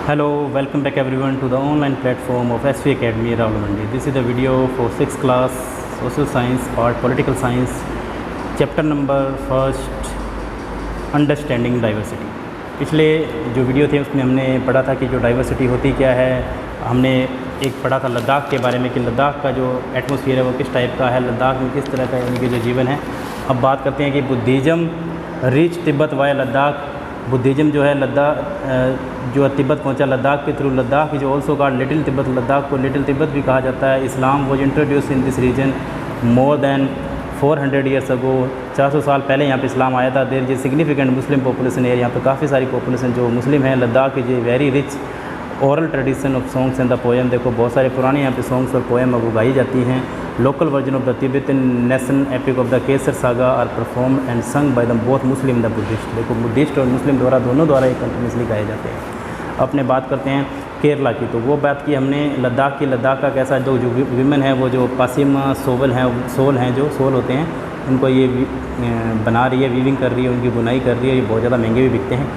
Hello, welcome back everyone to the online platform of SV Academy Rawalpindi. This is the video for 6th class Social Science part Political Science, chapter number first, Understanding Diversity. पिछले जो video थे उसमें हमने पढ़ा था कि जो diversity होती क्या है। हमने एक पढ़ा था लद्दाख के बारे में कि लद्दाख का जो एटमॉस्फेयर है वो किस टाइप का है, लद्दाख में किस तरह का उनके जो जीवन है। अब बात करते हैं कि Buddhism reach Tibet via Ladakh. Buddhism जो है लद्दाख जो तिब्बत पहुंचा लद्दाख के through. Ladakh is also called little Tibet, Ladakh को लिटिल तिब्बत भी कहा जाता है। Islam was introduce in this region more than 400 years ago. 400 साल पहले यहाँ पे इस्लाम आया था। There is significant Muslim population है, यहाँ पे काफ़ी सारी पॉपुलेशन जो मुस्लिम है। Ladakh is a very rich oral tradition of songs and the poem. देखो बहुत सारे पुराने यहाँ पे सॉन्ग्स और पोएम अब गाई जाती हैं। Local version of the Tibetan nation epic of the Kesar saga are perform and sung by the both Muslim the Buddhist. देखो बुद्धिस्ट और मुस्लिम दोनों द्वारा ये कंटिन्यूसली गाए जाते हैं। अपने बात करते हैं केरला की, तो वो बात की हमने लद्दाख की। लद्दाख का कैसा जो वीमेन है वो जो पासिम सोल हैं जो सोल होते हैं उनको ये बना रही है, वीविंग कर रही है, उनकी बुनाई कर रही है। ये बहुत ज़्यादा महंगे भी बिकते हैं।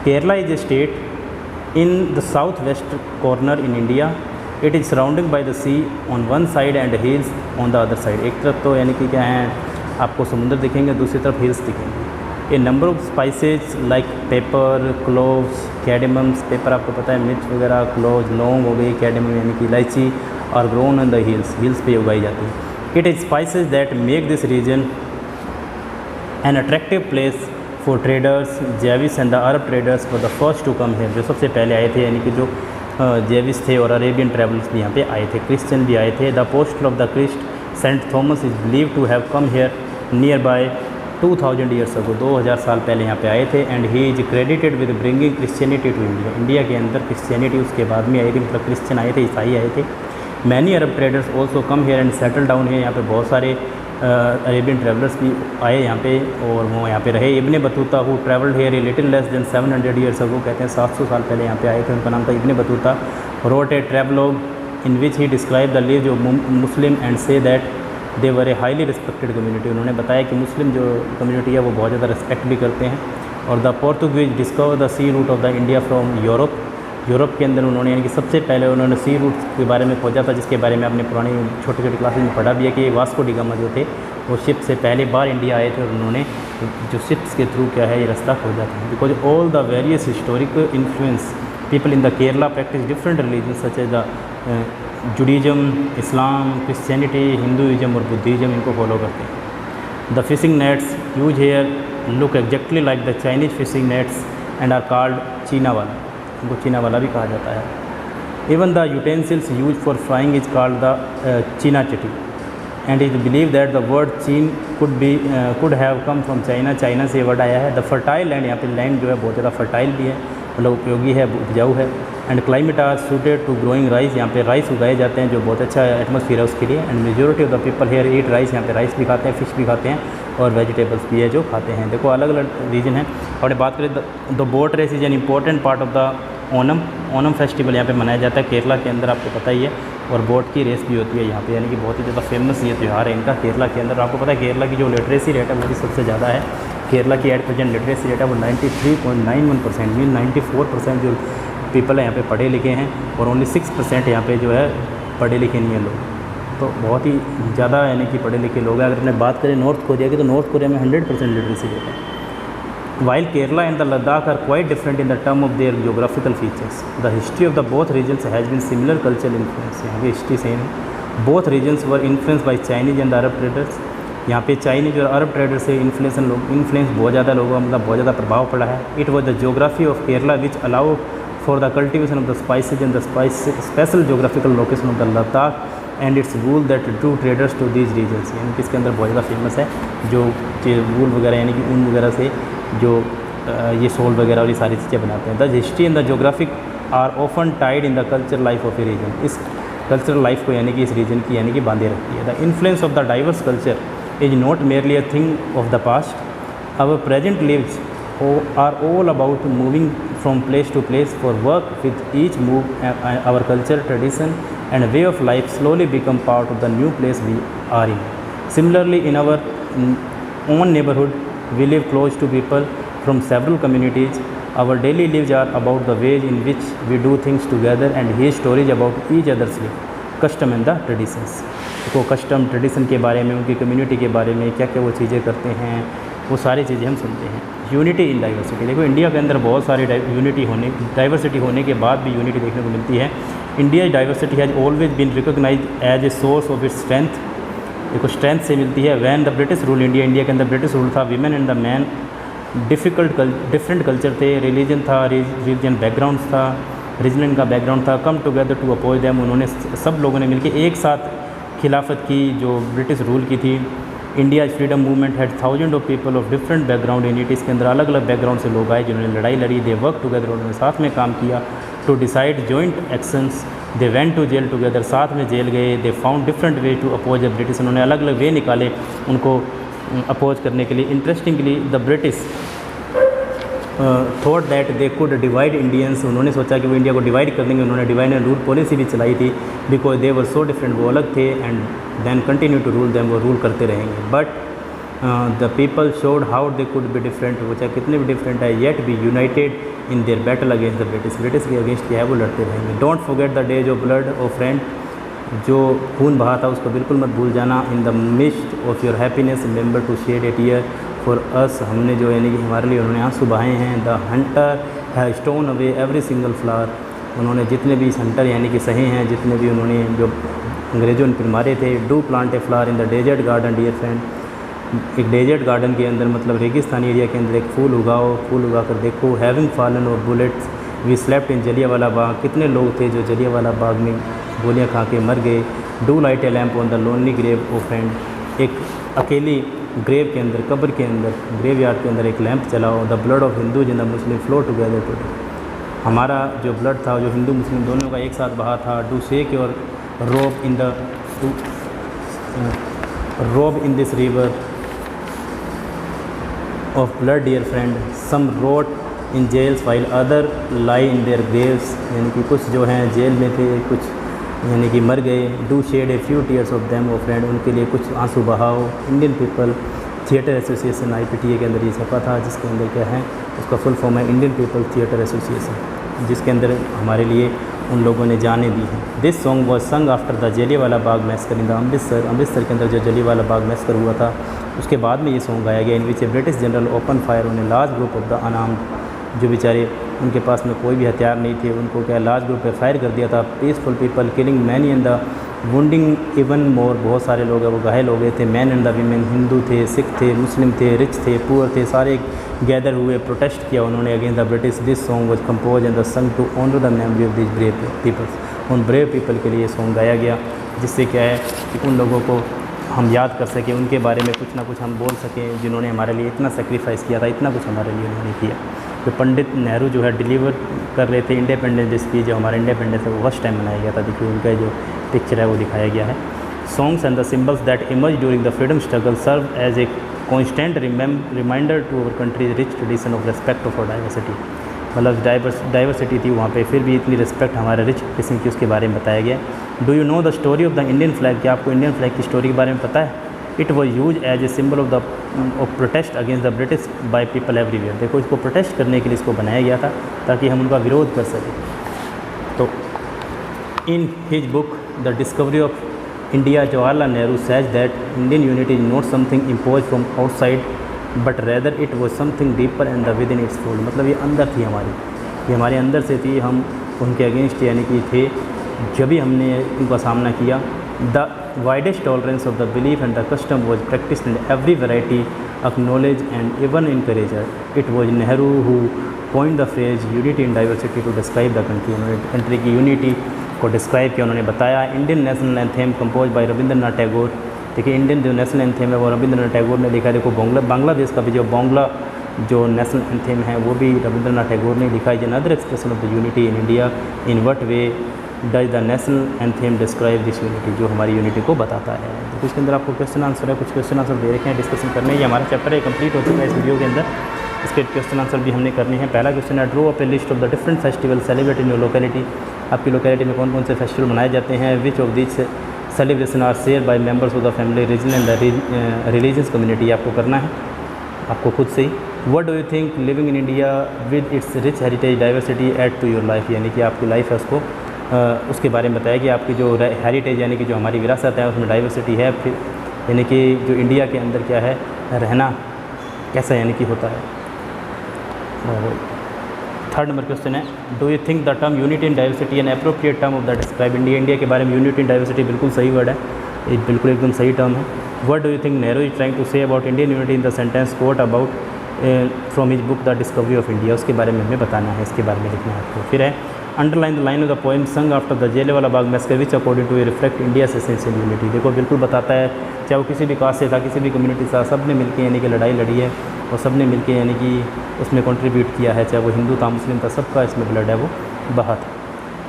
Kerala is a state in the south west corner in India. It is surrounding by the sea on one side and hills on the other side. एक तरफ तो यानी कि क्या है आपको समुद्र दिखेंगे, दूसरी तरफ हिल्स दिखेंगे। A number of spices like pepper, cloves, cardamoms. Pepper आपको पता है मिर्च वगैरह, क्लोव्स लौंग हो गई, कैडेमम यानी कि इलायची, और ग्रोन ऑन द हिल्स पे उगाई जाती है। It is spices that make this region an attractive place for traders. Jewish and the Arab traders for the first to come here. जो सबसे पहले आए थे यानी कि जो जेविस थे और अरेबियन ट्रैवलर्स भी यहाँ पे आए थे, क्रिश्चियन भी आए थे। The apostle of the Christ Saint Thomas is believe to have come here near by 2000 years ago. 2000 साल पहले यहाँ पे आए थे। And he is credited with bringing Christianity to India. India के अंदर क्रिश्चियनिटी उसके बाद में आई थी, मतलब क्रिश्चियन आए थे, ईसाई आए थे। Many Arab traders also come here and settle down है। यहाँ पे बहुत सारे अरेबियन ट्रैवलर्स भी आए यहाँ पे और वो यहाँ पे रहे। Ibn Battuta who travelled here a little less than 700 years ago. कहते हैं 700 साल पहले यहाँ पे आए थे। उनका नाम था Ibn Battuta. Wrote a travelogue in which he describe the lives of Muslim and say that they were a highly respected community. उन्होंने बताया कि मुस्लिम जो कम्युनिटी है वो बहुत ज़्यादा रिस्पेक्ट भी करते हैं। और the Portuguese discover the sea route of the India from Europe के अंदर उन्होंने यानी कि सबसे पहले उन्होंने सी रूट के बारे में खोजा था, जिसके बारे में आपने पुरानी छोटी छोटी क्लासेस में पढ़ा भी है कि वास्को डी गामा जो थे वो शिप से पहले बार इंडिया आए थे और उन्होंने जो शिप्स के थ्रू क्या है ये रास्ता खोजा था। Because all the various historical influence people in the Kerala practice different religion such as the Judaism, Islam, Christianity, Hinduism और बुद्धिज़्म इनको फॉलो करते हैं। The fishing nets use here look exactly like the Chinese fishing nets and are called cheena vala. उनको चीना वाला भी कहा जाता है। Even the utensils use for frying is called the cheena chatti and is believe that the word चीन could have come from China. China से word आया है। The fertile land, यहाँ पे लैंड जो है बहुत ज़्यादा फर्टाइल भी है, मतलब उपयोगी है, उपजाऊ है। And climate are suited to growing rice. यहाँ पे राइस उगाए जाते हैं जो बहुत अच्छा एटमॉस्फेयर है उसके लिए। And majority of the people here eat rice. यहाँ पे राइस भी खाते हैं, फिश भी खाते हैं और वेजिटेबल्स भी है जो खाते हैं। देखो अलग अलग रीजन है। और बात करें the boat race is an important part of the Onam festival यहाँ पे मनाया जाता है केरला के अंदर, आपको पता ही है। और बोट की रेस भी होती है यहाँ पे, यानी कि बहुत ही ज़्यादा फेमस ये त्यौहार है इनका केरला के अंदर। आपको पता है केरला की जो लिटरेसी रेट है वो भी सबसे ज़्यादा है। केरला की एट प्रेजेंट लिटरेसी रेट है वो 93.91%, मीन 94% जो पीपल है यहाँ पे पढ़े लिखे हैं और ओनली 6% यहाँ पे जो है पढ़े लिखे नहीं हैं लोग। तो बहुत ही ज़्यादा यानी कि पढ़े लिखे लोग हैं। अगर अपने बात करें नॉर्थ कोरिया की, तो नॉर्थ कोरिया में 100% लिटरेसी रेट है। While Kerala and the Ladakh are quite different in the term of their geographical features, the history of the both regions has been similar cultural influence. यहाँ पे history same है। Both regions were influenced by Chinese and Arab traders. यहाँ पे Chinese और अरब trader से influence बहुत ज़्यादा लोगों का मतलब बहुत ज़्यादा प्रभाव पड़ा है। It was the geography of Kerala which allow for the cultivation of the spices and the special geographical location of the Ladakh and its wool that drew traders to these regions. यानी कि इसके अंदर बहुत ज़्यादा फेमस है जो वूल वगैरह यानी कि ऊन वगैरह से जो ये सोल वगैरह और ये सारी चीज़ें बनाते हैं। The history and the geographic are often tied in the culture life of a region. इस कल्चरल लाइफ को यानी कि इस रीजन की यानी कि बांधे रखती है। The influence of the diverse culture is not merely a thing of the past. Our present lives are all about moving from place to place for work with each move our culture tradition and way of life slowly become part of the new place we are in. Similarly in our own neighbourhood we live close to people from several communities our daily lives are about the ways in which we do things together and he stories about each others live custom and the traditions. तो custom tradition के बारे में, उनकी community के बारे में क्या क्या वो चीज़ें करते हैं, वो सारी चीज़ें हम सुनते हैं। यूनिटी इन डाइवर्सिटी, देखो इंडिया के अंदर बहुत सारी डाइवर्सिटी होने के बाद भी यूनिटी देखने को मिलती है। India diversity has always been recognise as a source of its strength, देखो स्ट्रेंथ से मिलती है। When the British rule India के अंदर ब्रिटिश रूल था, women and the man different culture थे, रिलीजन था, रिलीजन बैकग्राउंड था, रीजन का बैकग्राउंड था, come together to oppose them, उन्होंने सब लोगों ने मिलकर एक साथ खिलाफत की जो ब्रिटिश रूल की थी। India freedom movement had thousand of people of different background in it, इसके अंदर अलग अलग बैकग्राउंड से लोग आए जिन्होंने लड़ाई लड़ी। दे वर्क टुगेदर, उन्होंने साथ में काम किया। To decide joint actions, they went to jail together, साथ में जेल गए। They found different way to oppose the British, उन्होंने अलग अलग वे निकाले उनको अपोज करने के लिए। Interestingly the British thought that they could divide Indians, उन्होंने सोचा कि वो इंडिया को डिवाइड कर देंगे। उन्होंने डिवाइड एंड रूल पॉलिसी भी चलाई थी, because they were so different, वो अलग थे, and then continue to rule them, वो रूल करते रहेंगे। But the people showed how they could be different, वो चाहे कितने भी डिफरेंट है, yet be united in their battle against the British, British के अगेंस्ट क्या है वो लड़ते रहेंगे। Don't forget the days of blood of friend, जो खून बहा था उसको बिल्कुल मत भूल जाना। In the mist of your happiness remember to shed a tear for us, हमने जो यानी कि हमारे लिए उन्होंने आंसू बहाए हैं। द हंटर है stone away every single flower, उन्होंने जितने भी हंटर यानी कि सहे हैं, जितने भी उन्होंने जो अंग्रेज़ों ने फिर मारे थे। Do plant a flower in the desert garden dear friend, एक डेजर्ट गार्डन के अंदर मतलब रेगिस्तानी एरिया के अंदर एक फूल उगाओ, फूल उगा कर देखो। हैविंग फॉलन और bullets we slept in Jallianwala Bagh, कितने लोग थे जो जलियांवाला बाग में गोलियां खा के मर गए। Do light a lamp on the lonely grave o friend, एक अकेली ग्रेव के अंदर, कब्र के अंदर, ग्रेव यार्ड के अंदर एक लैंप चलाओ। The blood of Hindu in the Muslim flow together today, हमारा जो ब्लड था जो हिंदू मुस्लिम दोनों का एक साथ बहा था। डू शेक योर रोब in the rob in this river of blood dear friend, some rot in jails while other lie in their graves, यानी कि कुछ जो हैं जेल में थे, कुछ यानी कि मर गए। Do shed a few tears of them O friend, उनके लिए कुछ आंसू बहाओ। Indian people theatre association IPTA के अंदर ये छपा था, जिसके अंदर क्या है, उसका फुल फॉर्म है इंडियन पीपल थिएटर एसोसिएशन, जिसके अंदर हमारे लिए उन लोगों ने जाने दी हैं। This song was sung after the Jallianwala Bagh massacre in the Amritsar, Amritsar के अंदर जो जलियांवाला बाग मैसकर हुआ था उसके बाद में ये सॉन्ग गाया गया। In which a British general open fire on a large group of the unarmed, जो बेचारे उनके पास में कोई भी हथियार नहीं थे, उनको क्या लार्ज ग्रुप पे फायर कर दिया था। Peaceful people killing many and the wounding even more, बहुत सारे लोग हैं वो घायल हो गए थे। Man and the women, Hindu थे, सिख थे, मुस्लिम थे, रिच थे, पुअर थे, सारे गैदर हुए, प्रोटेस्ट किया उन्होंने against the British. This song was compose and the sung to honour the memory of this brave peoples, उन ब्रेव पीपल के लिए सॉन्ग गाया गया, जिससे क्या है कि उन लोगों को हम याद कर सकें, उनके बारे में कुछ ना कुछ हम बोल सकें, जिन्होंने हमारे लिए इतना सेक्रीफाइस किया था, इतना कुछ हमारे लिए उन्होंने किया। तो पंडित नेहरू जो है डिलीवर कर रहे थे इंडिपेंडेंस डे स्पीच, जो हमारा इंडिपेंडेंस है वो फर्स्ट टाइम मनाया गया था। देखिए उनका जो पिक्चर है वो दिखाया गया है। Songs and the symbols that emerge during the freedom struggle serve as a constant reminder to our country's rich tradition of respect of diversity, मतलब डाइवर्सिटी थी वहाँ पे, फिर भी इतनी रिस्पेक्ट हमारे रिच किस्म की उसके बारे में बताया गया। Do you know the story of the Indian flag, क्या आपको इंडियन फ्लैग की स्टोरी के बारे में पता है? It was use as a symbol of protest against the British by people everywhere, देखो इसको प्रोटेस्ट करने के लिए इसको बनाया गया था ताकि हम उनका विरोध कर सकें। तो in his book the discovery of India, Jawaharlal Nehru says that Indian unity is not something impose from outside but rather it was something deeper and the with in its fold, मतलब ये अंदर थी हमारी, ये हमारे अंदर से थी, हम उनके अगेंस्ट यानी कि थे जब भी हमने उनका सामना किया। The widest tolerance of the belief and the custom was practice in every variety of knowledge and even encourager. It was Nehru who point the phrase unity in diversity to describe the country, उन्होंने country की unity को describe किया, उन्होंने बताया। Indian national anthem compose by Rabindranath Tagore, देखिए Indian जो national anthem है वो रविंद्रनाथ टैगोर ने लिखा है। देखो बांग्लादेश का भी जो नेशनल एंथेम है वो भी रविंद्रनाथ टैगोर ने लिखा है। Another expression of the unity in India, in what way does the national anthem describe this unity, जो हमारी यूनिटी को बताता है। तो इसके अंदर आपको क्वेश्चन आंसर है, कुछ क्वेश्चन आंसर दे रखे हैं डिस्कशन करने। ये हमारा चैप्टर है कंप्लीट हो चुका है इस वीडियो के अंदर, इसके क्वेश्चन आंसर भी हमने करने हैं। पहला क्वेश्चन है draw up a list of the different festival celebrate in your locality, आपकी लोकेलिटी में कौन कौन से फेस्टिवल मनाए जाते हैं। Which of this celebration are share by members of the family region and the religious community, आपको करना है आपको खुद से ही। What do you think living in India with its rich heritage diversity add to your life, यानी कि आपकी लाइफ है उसको उसके बारे में बताया कि आपकी जो हेरिटेज यानी कि जो हमारी विरासत है उसमें डाइवर्सिटी है, फिर यानी कि जो इंडिया के अंदर क्या है रहना कैसा यानी कि होता है। और थर्ड नंबर क्वेश्चन है, do you think the term unity in diversity an appropriate term of the describe India, India के बारे में यूनिटी इन डाइवर्सिटी बिल्कुल सही वर्ड है, ये बिल्कुल एकदम सही टर्म है। What do you think Nehru is trying to say about Indian unity in the sentence quote about from his book the discovery of India, उसके बारे में हमें बताना है, इसके बारे में लिखना है आपको। फिर है underline the line of the poem song after the Jallianwala Bagh massacre which according to reflect India essential unity. देखो बिल्कुल बताता है, चाहे वो किसी भी कास्ट से था, किसी भी कम्युनिटी से था, सब ने मिलकर यानी कि लड़ाई लड़ी है और सब ने मिलकर यानी कि उसमें कंट्रीब्यूट किया है, चाहे वो हिंदू था मुस्लिम था, सबका इसमें ब्लड है वो बहा था।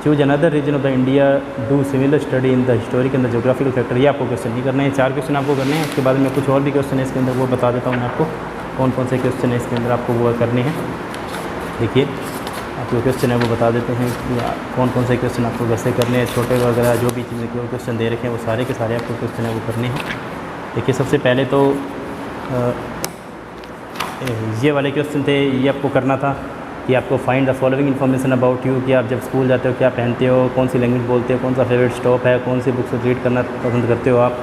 Choose another region of the India, do similar study in the historic and the geographical factor, ये आपको क्वेश्चन नहीं करना है, 4 क्वेश्चन आपको करने हैं। उसके बाद में कुछ और भी क्वेश्चन है इसके अंदर, वो बता देता हूँ मैं आपको कौन कौन से क्वेश्चन है इसके अंदर आपको वो करने हैं। देखिए आपको क्वेश्चन है वो बता देते हैं कि कौन कौन से क्वेश्चन आपको वैसे करने हैं, छोटे वगैरह जो भी चीज़ें क्वेश्चन दे रखे हैं वो सारे के सारे आपको क्वेश्चन है वो करने हैं। देखिए सबसे पहले तो ये वाले क्वेश्चन थे, ये आपको करना था कि आपको find the following information about you, कि आप जब स्कूल जाते हो क्या पहनते हो, कौन सी लैंग्वेज बोलते हो, कौन सा फेवरेट स्टॉप है, कौन सी बुक्स रीड करना पसंद करते हो आप।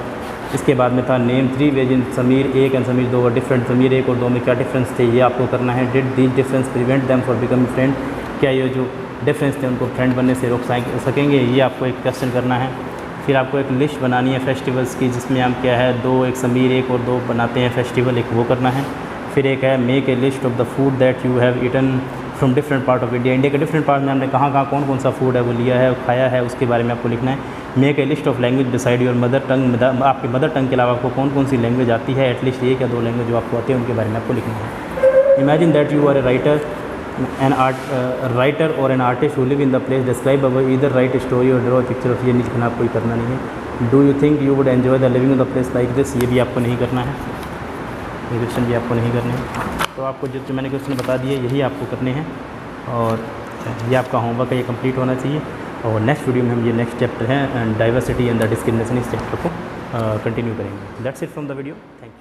इसके बाद में था name 3 ways in Sameer 1 and Sameer 2 different, Sameer 1 और 2 में क्या डिफरेंस थे ये आपको करना है। Did these difference prevent them for becoming friend, क्या ये जो डिफरेंस थे उनको फ्रेंड बनने से रोक सकेंगे, ये आपको एक क्वेश्चन करना है। फिर आपको एक लिस्ट बनानी है फेस्टिवल्स की, जिसमें हम क्या है 2 एक समीर 1 और 2 बनाते हैं फेस्टिवल, एक वो करना है। फिर एक है make a list of the food that you have eaten from different part of India, India के डिफरेंट पार्ट में हमने कहाँ कहाँ कौन कौन सा फूड है वो लिया है खाया है, उसके बारे में आपको लिखना है। Make a list of language decide your mother tongue, आपकी मदर टंग के अलावा आपको कौन कौन सी लैंग्वेज आती है, एटलीस्ट 1 या 2 लैंग्वेज जो आपको आती है उनके बारे में आपको लिखना है। Imagine that you are a writer और an artist who live in the place, describe or either write story और ड्रॉ पिक्चर ऑफ, ये नहीं लिखना, आपको करना नहीं है। Do you think you would enjoy the living in the place like this, ये भी आपको नहीं करना है, ये क्वेश्चन भी आपको नहीं करने हैं। तो आपको जो मैंने क्वेश्चन बता दिए यही आपको करने हैं और ये आपका होमवर्क है, ये कंप्लीट होना चाहिए। और नेक्स्ट वीडियो में हम ये नेक्स्ट चैप्टर है डाइवर्सिटी एंड द डिस्क्रिमिनेशन, इस चैप्टर को कंटिन्यू करेंगे। That's it from the video, thank you.